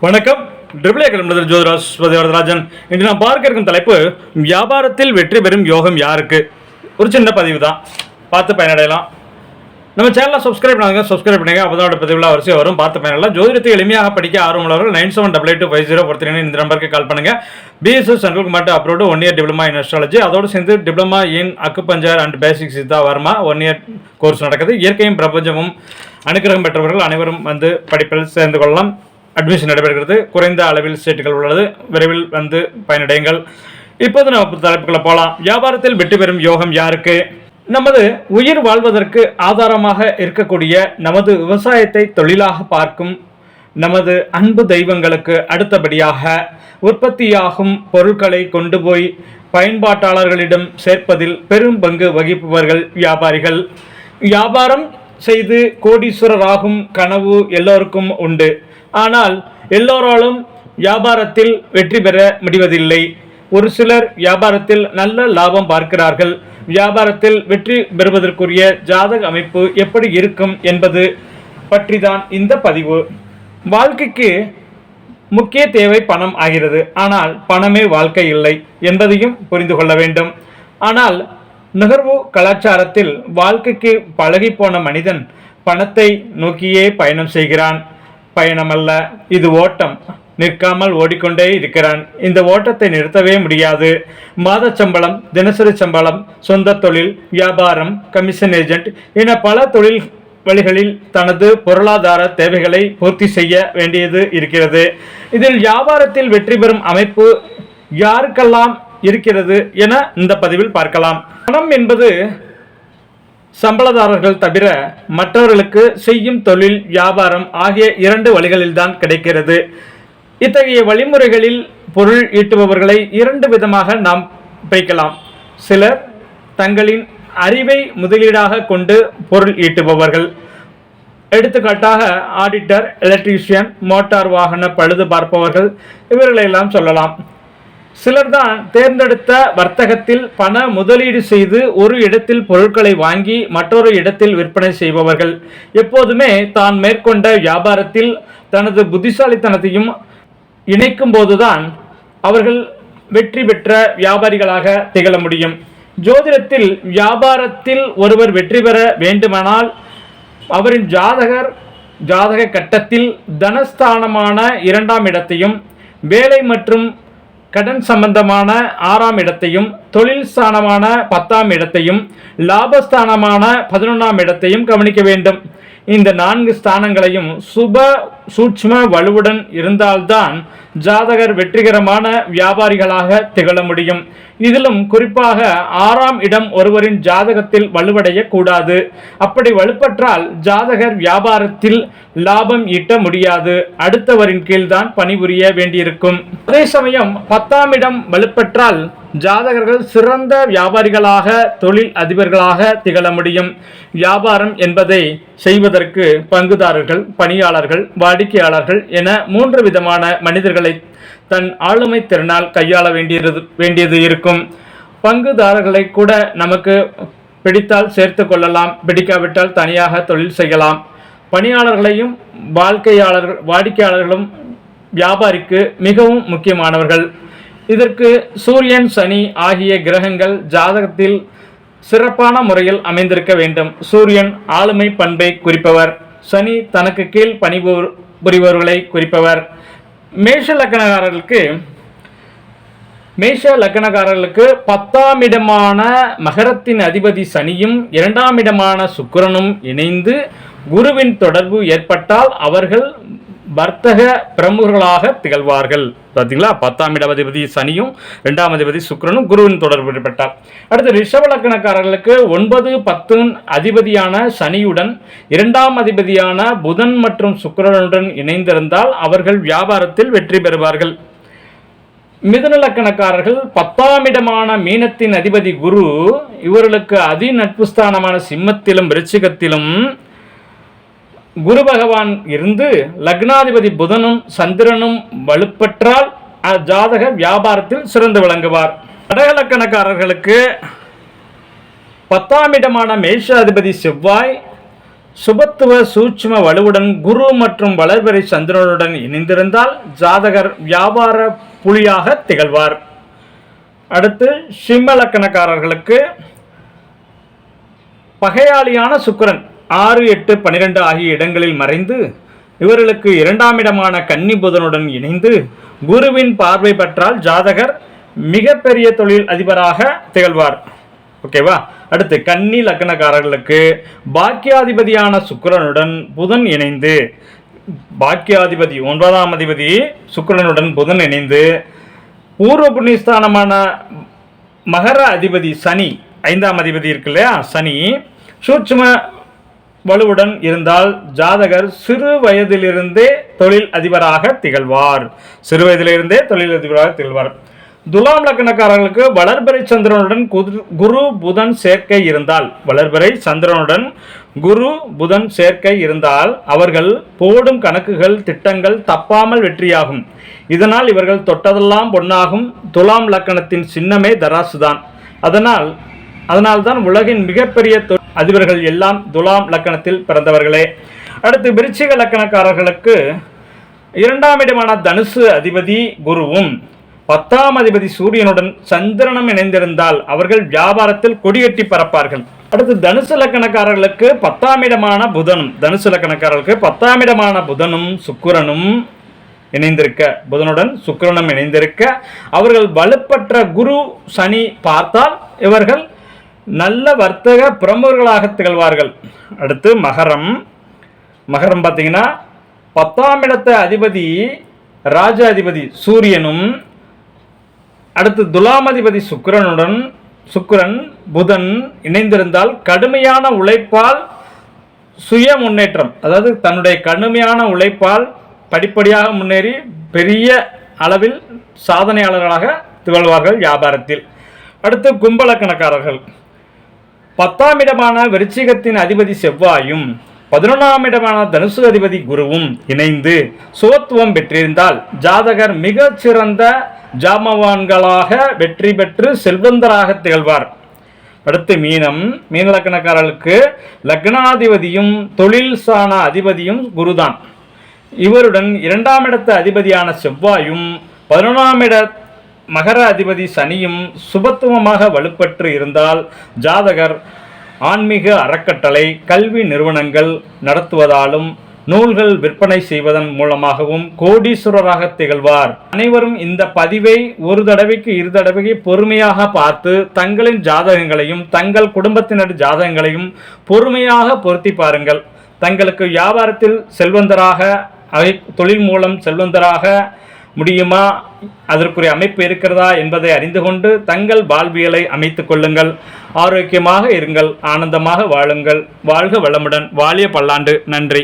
வணக்கம். Triple A கிளம்புதல் ஜோதிராஜ் வரதராஜன். இன்று நான் பார்க்க இருக்கும் தலைப்பு வியாபாரத்தில் வெற்றி பெறும் யோகம் யாருக்கு. ஒரு சின்ன பதிவு தான், பார்த்து பயனடையலாம். நம்ம சேனலை சப்ஸ்கிரைப் பண்ணுங்க. அப்போதான் பதிவுலாம் வரிசையாக வரும், பார்த்து பயனடையலாம். ஜோதிடத்தை எளிமையாக படிக்க ஆர்வமுள்ளவர்கள் 9788255043 இந்த நம்பருக்கு கால் பண்ணுங்க. BSS central government approved 1 year diploma in astrology, அதோடு சேர்ந்து diploma in acupuncture and basic siddha varma 1 year course நடக்குது. இயற்கையும் பிரபஞ்சமும் அனுகிரகம் பெற்றவர்கள் அனைவரும் வந்து படிப்பில் சேர்ந்து கொள்ளலாம். அட்மிஷன் நடைபெறுகிறது. குறைந்த அளவில் சீட்டுகள் உள்ளது. விரைவில் வந்து பயனடையுங்கள். இப்போது நம்ம தலைப்புக்குள்ள போகலாம். வியாபாரத்தில் வெற்றி பெறும் யோகம் யாருக்கு? நமது உயிர் வாழ்வதற்கு ஆதாரமாக இருக்கக்கூடிய நமது விவசாயத்தை தொழிலாக பார்க்கும் நமது அன்பு தெய்வங்களுக்கு அடுத்தபடியாக உற்பத்தியாகும் பொருட்களை கொண்டு போய் பயன்பாட்டாளர்களிடம் சேர்ப்பதில் பெரும் பங்கு வகிப்பவர்கள் வியாபாரிகள். வியாபாரம் செய்து கோடீஸ்வரராகும் கனவு எல்லோருக்கும் உண்டு. ஆனால் எல்லோராலும் வியாபாரத்தில் வெற்றி பெற முடிவதில்லை. ஒரு சிலர் வியாபாரத்தில் நல்ல லாபம் பார்க்கிறார்கள். வியாபாரத்தில் வெற்றி பெறுவதற்குரிய ஜாதக அமைப்பு எப்படி இருக்கும் என்பது பற்றிதான் இந்த பதிவு. வாழ்க்கைக்கு முக்கிய தேவை பணம் ஆகிறது. ஆனால் பணமே வாழ்க்கை இல்லை என்பதையும் புரிந்து கொள்ள வேண்டும். ஆனால் நுகர்வு கலாச்சாரத்தில் வாழ்க்கைக்கு பழகி போன மனிதன் பணத்தை நோக்கியே பயணம் செய்கிறான். பயணமல்ல, இது ஓட்டம். நிற்காமல் ஓடிக்கொண்டே இருக்கிறான். இந்த ஓட்டத்தை நிறுத்தவே முடியாது. மாத சம்பளம், தினசரி சம்பளம், சொந்த தொழில், வியாபாரம், கமிஷன் ஏஜென்ட் என பல தொழில் வழிகளில் தனது பொருளாதார தேவைகளை பூர்த்தி செய்ய வேண்டியது இருக்கிறது. இதில் வியாபாரத்தில் வெற்றி பெறும் அமைப்பு யாருக்கெல்லாம் இருக்கிறது என இந்த பதிவில் பார்க்கலாம். பணம் என்பது சம்பளதாரர்கள் தவிர மற்றவர்களுக்கு செய்யும் தொழில், வியாபாரம் ஆகிய 2 வழிகளில்தான் கிடைக்கிறது. இத்தகைய வழிமுறைகளில் பொருள் ஈட்டுபவர்களை 2 விதமாக நாம் பிரிக்கலாம். சிலர் தங்களின் அறிவை முதலீடாக கொண்டு பொருள் ஈட்டுபவர்கள். எடுத்துக்காட்டாக ஆடிட்டர், எலக்ட்ரீஷியன், மோட்டார் வாகன பழுது பார்ப்பவர்கள், இவர்களெல்லாம் சொல்லலாம். சிலர்தான் தேர்ந்தெடுத்த வர்த்தகத்தில் பண முதலீடு செய்து ஒரு இடத்தில் பொருட்களை வாங்கி மற்றொரு இடத்தில் விற்பனை செய்பவர்கள். எப்போதுமே தான் மேற்கொண்ட வியாபாரத்தில் தனது புத்திசாலித்தனத்தையும் இணைக்கும் போதுதான் அவர்கள் வெற்றி பெற்ற வியாபாரிகளாக திகழ முடியும். ஜோதிடத்தில் வியாபாரத்தில் ஒருவர் வெற்றி பெற வேண்டுமானால் அவரின் ஜாதக கட்டத்தில் தனஸ்தானமான 2ஆம் இடத்தையும், வேலை மற்றும் கடன் சம்பந்தமான 6ஆம் இடத்தையும், தொழில் ஸ்தானமான 10ஆம் இடத்தையும், லாபஸ்தானமான 11ஆம் இடத்தையும் கவனிக்க வேண்டும். இந்த 4 ஸ்தானங்களையும் சுப சூட்சும வலுவுடன் இருந்தால்தான் ஜாதகர் வெற்றிகரமான வியாபாரிகளாக திகழ முடியும். இதிலும் குறிப்பாக 6ஆம் இடம் ஒருவரின் ஜாதகத்தில் வலுவடைய கூடாது. அப்படி வலுப்பற்றால் ஜாதகர் வியாபாரத்தில் லாபம் ஈட்ட முடியாது. அடுத்தவரின் கீழ்தான் பணிபுரிய வேண்டியிருக்கும். அதே சமயம் 10ஆம் இடம் வலுப்பற்றால் ஜாதகர்கள் சிறந்த வியாபாரிகளாக, தொழில் அதிபர்களாக திகழ முடியும். வியாபாரம் என்பதை செய்வதற்கு பங்குதாரர்கள், பணியாளர்கள், வாடிக்கையாளர்கள் என 3 விதமான மனிதர்களை தன் ஆளுமை திறனால் கையாள வேண்டியது இருக்கும். பங்குதாரர்களை கூட நமக்கு பிடித்தால் சேர்த்து கொள்ளலாம், பிடிக்காவிட்டால் தனியாக தொழில் செய்யலாம். பணியாளர்களையும் வாடிக்கையாளர்களும் வியாபாரிக்கு மிகவும் முக்கியமானவர்கள். இதற்கு சூரியன், சனி ஆகிய கிரகங்கள் ஜாதகத்தில் சிறப்பான முறையில் அமைந்திருக்க வேண்டும். சூரியன் ஆளுமை பண்பை குறிப்பவர். சனி தனக்கு கீழ் பணிபுரிபவர்களை குறிப்பவர். மேஷ லக்னக்காரர்களுக்கு 10ஆம் இடமான மகரத்தின் அதிபதி சனியும் 2ஆம் இடமான சுக்கிரனும் இணைந்து குருவின் தொடர்பு ஏற்பட்டால் அவர்கள் வர்த்தக பிரமுகர்களாக திகழ்வார்கள். பார்த்தீங்களா, 10ஆம் இடபதி சனியும் 2ஆம் அதிபதி சுக்கிரனும் குருவின் தொடர்பு ஏற்பட்டார். அடுத்து ரிஷப லக்னக்காரர்களுக்கு 9, 10 அதிபதியான சனியுடன் 2ஆம் அதிபதியான புதன் மற்றும் சுக்கிரனுடன் இணைந்திருந்தால் அவர்கள் வியாபாரத்தில் வெற்றி பெறுவார்கள். மிதுன லக்னக்காரர்கள் 10ஆம் இடமான மீனத்தின் அதிபதி குரு இவர்களுக்கு அதி நட்பு ஸ்தானமான சிம்மத்திலும் விருச்சிகத்திலும் குரு பகவான் இருந்து லக்னாதிபதி புதனும் சந்திரனும் வலுப்பற்றால் ஜாதக வியாபாரத்தில் சிறந்து விளங்குவார். கடகலக்கணக்காரர்களுக்கு 10ஆம் இடமான மேஷ அதிபதி செவ்வாய், சுபத்துவ சூட்சும வலுவுடன் குரு மற்றும் வளர்பிறை சந்திரனுடன் இணைந்திருந்தால் ஜாதகர் வியாபார புலியாக திகழ்வார். அடுத்து சிம்ம லக்கணக்காரர்களுக்கு பகையாளியான சுக்கிரன் 6, 8, 12 ஆகிய இடங்களில் மறைந்து இவர்களுக்கு 2ஆம் இடமான கன்னி புதனுடன் இணைந்து குருவின் பார்வை பெற்றால் ஜாதகர் மிகப்பெரிய தொழில் அதிபராக திகழ்வார். ஓகேவா. அடுத்து கன்னி லக்னக்காரர்களுக்கு பாக்கியாதிபதியான சுக்கிரனுடன் புதன் இணைந்து, பாக்கியாதிபதி 9ஆம் அதிபதி சுக்கிரனுடன் புதன் இணைந்து பூர்வ புண்ணியஸ்தானமான மகர அதிபதி சனி 5ஆம் அதிபதி இருக்கு இல்லையா, சனி சூட்சும வலுவுடன் இருந்தால் ஜாதகர் சிறு வயதிலிருந்தே தொழில் அதிபராக திகழ்வார். சிறு வயதிலிருந்தே தொழில் அதிபராக திகழ்வார். துலாம் லக்னக்காரர்களுக்கு வளர்பிறை சந்திரனுடன் குரு புதன் சேர்க்கை இருந்தால், வளர்பிறை சந்திரனுடன் குரு புதன் சேர்க்கை இருந்தால் அவர்கள் போடும் கணக்குகள் திட்டங்கள் தப்பாமல் வெற்றியாகும். இதனால் இவர்கள் தொட்டதெல்லாம் பொன்னாகும். துலாம் லக்கணத்தின் சின்னமே தராசுதான். அதனால்தான் உலகின் மிகப்பெரிய அதிபர்கள் எல்லாம் துலாம் லக்கணத்தில் பிறந்தவர்களே. அடுத்து விருச்சிக லக்கணக்காரர்களுக்கு 2ஆம் இடமான தனுசு அதிபதி குருவும் 10ஆம் அதிபதி சூரியனுடன் சந்திரனும் இணைந்திருந்தால் அவர்கள் வியாபாரத்தில் கொடியேற்றி பறப்பார்கள். அடுத்து தனுசு லக்கணக்காரர்களுக்கு 10ஆம் இடமான புதனும், தனுசு லக்கணக்காரர்களுக்கு 10ஆம் இடமான புதனும் சுக்கிரனும் இணைந்திருக்க, புதனுடன் சுக்கிரனும் இணைந்திருக்க அவர்கள் வலுப்பற்ற குரு சனி பார்த்தால் இவர்கள் நல்ல வர்த்தக பிரமுகர்களாக திகழ்வார்கள். அடுத்து மகரம். மகரம் பார்த்தீங்கன்னா 10ஆம் இடத்த அதிபதி ராஜ அதிபதி சூரியனும், அடுத்து துலாமதிபதி சுக்கிரன் புதன் இணைந்திருந்தால் கடுமையான உழைப்பால் சுய முன்னேற்றம், அதாவது தன்னுடைய கடுமையான உழைப்பால் படிப்படியாக முன்னேறி பெரிய அளவில் சாதனையாளர்களாக திகழ்வார்கள் வியாபாரத்தில். அடுத்து கும்பலக்கணக்காரர்கள் 10ஆம் இடமான விருச்சிகத்தின் அதிபதி செவ்வாயும் 11ஆம் இடமான தனுசு அதிபதி குருவும் இணைந்து சுகத்துவம் பெற்றிருந்தால் ஜாதகர் மிகச் சிறந்த ஜாமவான்களாக வெற்றி பெற்று செல்வந்தராக திகழ்வார். அடுத்து மீனம். மீன லக்னக்காரர்களுக்கு லக்னாதிபதியும் தொழில் சாண அதிபதியும் குருதான். இவருடன் 2ஆம் இடத்த அதிபதியான செவ்வாயும் 11ஆம் இட மகர அதிபதி சனியும் சுபத்துவமாக வலுப்பெற்று இருந்தால் ஜாதகர் ஆன்மீக அறக்கட்டளை கல்வி நிறுவனங்கள் நடத்துவதாலும் நூல்கள் விற்பனை செய்வதன் மூலமாகவும் கோடீஸ்வரராக திகழ்வார். அனைவரும் இந்த பதிவை ஒரு தடவைக்கு 2 தடவைக்கு பொறுமையாக பார்த்து தங்களின் ஜாதகங்களையும் தங்கள் குடும்பத்தினர் ஜாதகங்களையும் பொறுமையாக பொருத்தி பாருங்கள். தங்களுக்கு வியாபாரத்தில் செல்வந்தராக, தொழில் மூலம் செல்வந்தராக முடியுமா, அதற்குரிய அமைப்பு இருக்கிறதா என்பதை அறிந்து கொண்டு தங்கள் வாழ்வியலை அமைத்துக் கொள்ளுங்கள். ஆரோக்கியமாக இருங்கள், ஆனந்தமாக வாழுங்கள். வாழ்க வளமுடன், வாழிய பல்லாண்டு. நன்றி.